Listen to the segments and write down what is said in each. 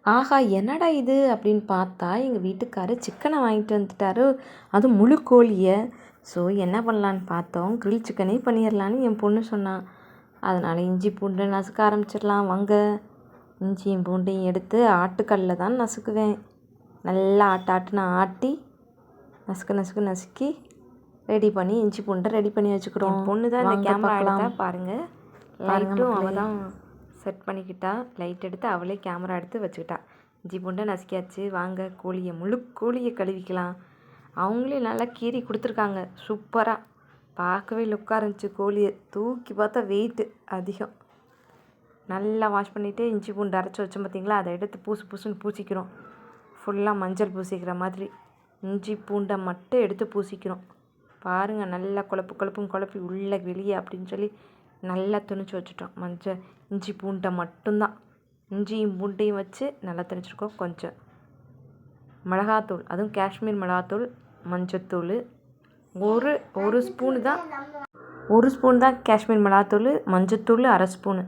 ஆஹா என்னடா இது அப்படின்னு பார்த்தா எங்கள் வீட்டுக்காரர் சிக்கனை வாங்கிட்டு வந்துட்டாரு, அதுவும் முழு கோழியை. ஸோ என்ன பண்ணலான்னு பார்த்தோம், கிரில் சிக்கனே பண்ணிடலான்னு என் பொண்ணு சொன்னான். அதனால் இஞ்சி பூண்டு நசுக்க ஆரம்பிச்சிடலாம் வாங்க. இஞ்சியும் பூண்டையும் எடுத்து ஆட்டுக்கல்லில் தான் நசுக்குவேன். நல்லா ஆட்டுன்னு ஆட்டி நசுக்கி ரெடி பண்ணி இஞ்சி பூண்டை ரெடி பண்ணி வச்சுக்கிறோம். பொண்ணு தான் இந்த கேமரா எடுத்தா பாருங்கள். லைட்டும் அவள் தான் செட் பண்ணிக்கிட்டா. லைட் எடுத்து அவளே கேமரா எடுத்து வச்சுக்கிட்டா. இஞ்சி பூண்டை நசுக்கியாச்சு. வாங்க முழு கோழியை கழுவிக்கலாம். அவங்களே நல்லா கீறி கொடுத்துருக்காங்க சூப்பராக. பார்க்கவே லுக்காக இருந்துச்சு. கோழியை தூக்கி பார்த்தா வெயிட்டு அதிகம். நல்லா வாஷ் பண்ணிவிட்டு இஞ்சி பூண்டு அரைச்சி வச்சோம் பார்த்திங்களா, அதை எடுத்து பூசுன்னு பூசிக்கிறோம். ஃபுல்லாக மஞ்சள் பூசிக்கிற மாதிரி இஞ்சி பூண்டை மட்டும் எடுத்து பூசிக்கிறோம். பாருங்கள், நல்லா குழப்பி உள்ளே வெளியே அப்படின்னு சொல்லி நல்லா துணிச்சு வச்சுட்டோம். இஞ்சி பூண்டை மட்டும்தான், இஞ்சியும் பூண்டையும் வச்சு நல்லா திணிச்சிருக்கோம். கொஞ்சம் மிளகாத்தூள், அதுவும் காஷ்மீர் மிளகாத்தூள், மஞ்சத்தூள் ஒரு ஸ்பூன் தான் காஷ்மீர் மிளகாத்தூள், மஞ்சத்தூள் அரை ஸ்பூனு,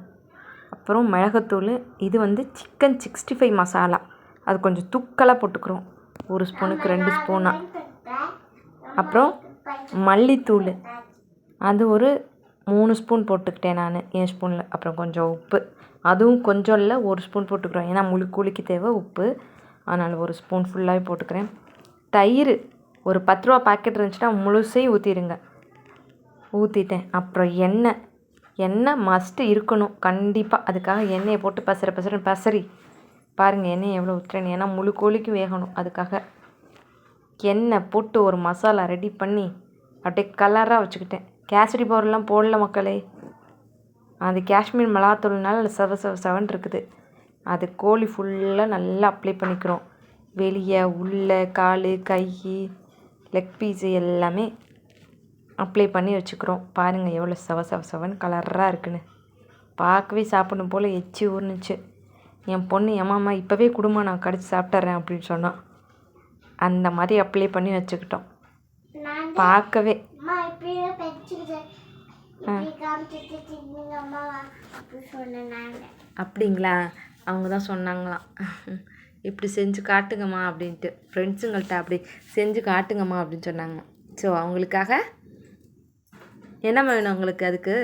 அப்புறம் மிளகாத்தூள். இது சிக்கன் 65 மசாலா, அது கொஞ்சம் தூக்கலாக போட்டுக்கிறோம். ஒரு ஸ்பூனுக்கு 2 ஸ்பூனாக. அப்புறம் மல்லித்தூள், அது ஒரு 3 ஸ்பூன் போட்டுக்கிட்டேன் நான் என் ஸ்பூனில். அப்புறம் கொஞ்சம் உப்பு, அதுவும் கொஞ்சம் இல்லை 1 ஸ்பூன் போட்டுக்கிறோம். ஏன்னா முழு கோழிக்கு தேவை உப்பு, அதனால் 1 ஸ்பூன் ஃபுல்லாகவே போட்டுக்கிறேன். தயிர் ஒரு 10 ரூபா பாக்கெட் இருந்துச்சுன்னா முழுசையும் ஊற்றிடுங்க. ஊற்றிட்டேன். அப்புறம் எண்ணெய் மஸ்ட்டு இருக்கணும் கண்டிப்பாக. அதுக்காக எண்ணெயை போட்டு பசரி பாருங்கள் எண்ணெய் எவ்வளோ ஊற்றுறேன்னு. ஏன்னா முழு கோழிக்கும் வேகணும். அதுக்காக எண்ணெய் போட்டு ஒரு மசாலா ரெடி பண்ணி அப்படியே கலராக வச்சுக்கிட்டேன். கேசரி பவுடர்லாம் போடல மக்களே, அது காஷ்மீர் மிளகாத்தூள்னால செவன் இருக்குது. அது கோழி ஃபுல்லாக நல்லா அப்ளை பண்ணிக்கிறோம். வெளியே உள்ளே கால் கை லெக் பீஸு எல்லாமே அப்ளை பண்ணி வச்சுக்கிறோம். பாருங்கள் எவ்வளோ செவன் கலராக இருக்குன்னு. பார்க்கவே சாப்பிடணும் போல் எச்சி ஊர்னுச்சு. என் பொண்ணு எம்மாம்மா இப்போவே கொடுமா நான் கடிச்சு சாப்பிட்றேன் அப்படின்னு சொன்னான். அந்த மாதிரி அப்ளை பண்ணி வச்சுக்கிட்டோம். பார்க்கவே அப்படிங்களா, அவங்க தான் சொன்னாங்களாம் இப்படி செஞ்சு காட்டுங்கம்மா அப்படின்ட்டு. ஃப்ரெண்ட்ஸுங்கள்ட்ட அப்படி செஞ்சு காட்டுங்கம்மா அப்படின்னு சொன்னாங்க. ஸோ அவங்களுக்காக என்ன வேணும் உங்களுக்கு? அதுக்கு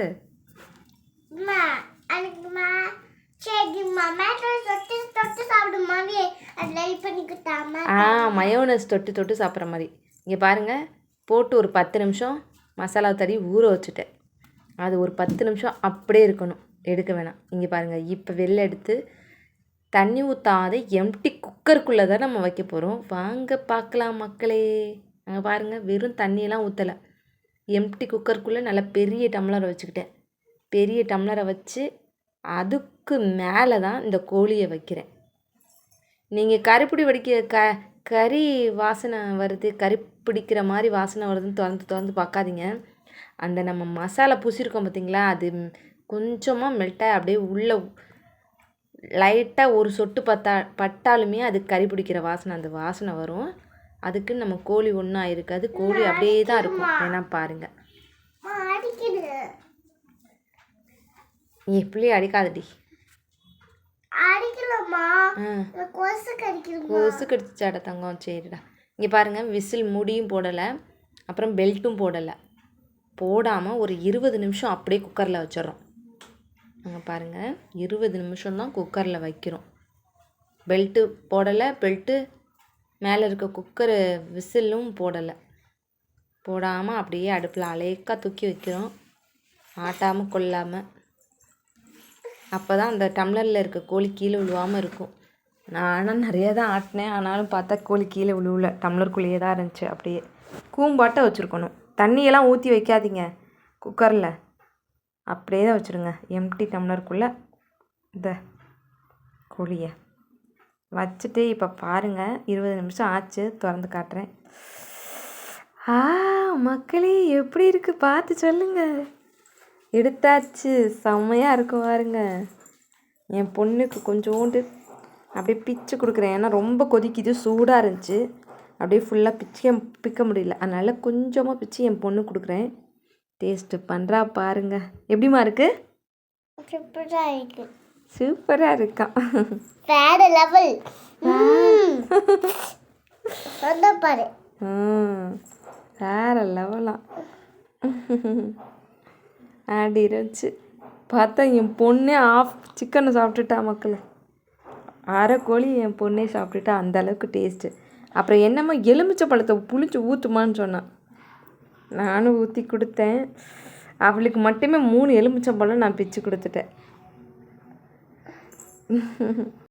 மயோனஸ் தொட்டு சாப்பிட்ற மாதிரி. இங்கே பாருங்கள், போட்டு ஒரு 10 நிமிஷம் மசாலா தடவி ஊற வச்சுட்டேன். அது ஒரு 10 நிமிஷம் அப்படியே இருக்கணும், எடுக்க வேணாம். இங்கே பாருங்கள், இப்போ வெளில எடுத்து தண்ணி ஊற்றாத எம்டி குக்கருக்குள்ளே தான் நம்ம வைக்க போகிறோம். வாங்க பார்க்கலாம் மக்களே. அங்கே பாருங்கள், வெறும் தண்ணியெல்லாம் ஊற்றலை, எம்டி குக்கருக்குள்ளே நல்லா பெரிய டம்ளரை வச்சுக்கிட்டேன். பெரிய டம்ளரை வச்சு அதுக்கு மேலே தான் இந்த கோழியை வைக்கிறேன். நீங்கள் கறிப்பிடி கறி வாசனை வருது, கறி பிடிக்கிற மாதிரி வாசனை வருதுன்னு திறந்து பார்க்காதீங்க. அந்த நம்ம மசாலா பூசியிருக்கோம் பார்த்திங்களா, அது கொஞ்சமாக மெல்ட்டாக அப்படியே உள்ளே லைட்டாக ஒரு சொட்டு பட்டாலுமே அது கறி பிடிக்கிற வாசனை, அந்த வாசனை வரும். அதுக்கு நம்ம கோழி ஒன்றும் ஆயிருக்காது, கோழி அப்படியே தான் இருக்கும். ஏன்னா பாருங்கள், எப்படி அடிக்காதடி, கொசு கடிச்சாட தங்கம். சரிடா. இங்கே பாருங்கள், விசில் மூடியும் போடலை, அப்புறம் பெல்ட்டும் போடலை. போடாமல் ஒரு 20 நிமிஷம் அப்படியே குக்கரில் வச்சிடறோம். அங்கே பாருங்கள், 20 நிமிஷம் தான் குக்கரில் வைக்கிறோம். பெல்ட்டு போடலை, பெல்ட்டு மேலே இருக்க குக்கரு விசிலும் போடாமல் அப்படியே அடுப்பில் அலேக்காக தூக்கி வைக்கிறோம், ஆட்டாமல் கொள்ளாமல். அப்போ தான் அந்த டம்ளரில் இருக்க கோழி கீழே விழுவாமல் இருக்கும். நானும் நிறையா தான் ஆட்டினேன், ஆனாலும் பார்த்தா கோழி கீழே விழுவல, டம்ளருக்குள்ளேயே தான் இருந்துச்சு. அப்படியே கூம்பாட்டை வச்சுருக்கணும். தண்ணியெல்லாம் ஊற்றி வைக்காதீங்க குக்கரில், அப்படியே தான் வச்சுருங்க. எம்டி டம்ளருக்குள்ளே இந்த கோழியை வச்சுட்டு இப்போ பாருங்கள், 20 நிமிஷம் ஆச்சு. திறந்து காட்டுறேன். மக்களே எப்படி இருக்குது பார்த்து சொல்லுங்கள். எடுத்தாச்சு, செம்மையாக இருக்கும் பாருங்க. என் பொண்ணுக்கு கொஞ்சோண்டு அப்படியே பிச்சு கொடுக்குறேன், ஏன்னா ரொம்ப கொதிக்குது, சூடாக இருந்துச்சு. அப்படியே ஃபுல்லாக பிக்க முடியல, அதனால் கொஞ்சமாக பிச்சு என் பொண்ணு கொடுக்குறேன். டேஸ்ட்டு பண்ணுறா பாருங்க. எப்படிமா இருக்குது? சூப்பராக இருக்குது. சூப்பராக இருக்கான். வேற லெவல். பாரு வேற லெவலாம் ஆடி இருந்துச்சு. பார்த்தா என் பொண்ணே சிக்கனை சாப்பிட்டுட்டா மக்களே. அரை கோழி என் பொண்ணே சாப்பிட்டுட்டா, அந்த அளவுக்கு டேஸ்ட்டு. அப்புறம் என்னம்மா எலுமிச்சை பழத்தை புளிச்சு ஊற்றுமான்னு சொன்னான். நானும் ஊற்றி கொடுத்தேன். அவளுக்கு மட்டுமே 3 எலுமிச்சம்பழம் நான் பிச்சு கொடுத்துட்டேன்.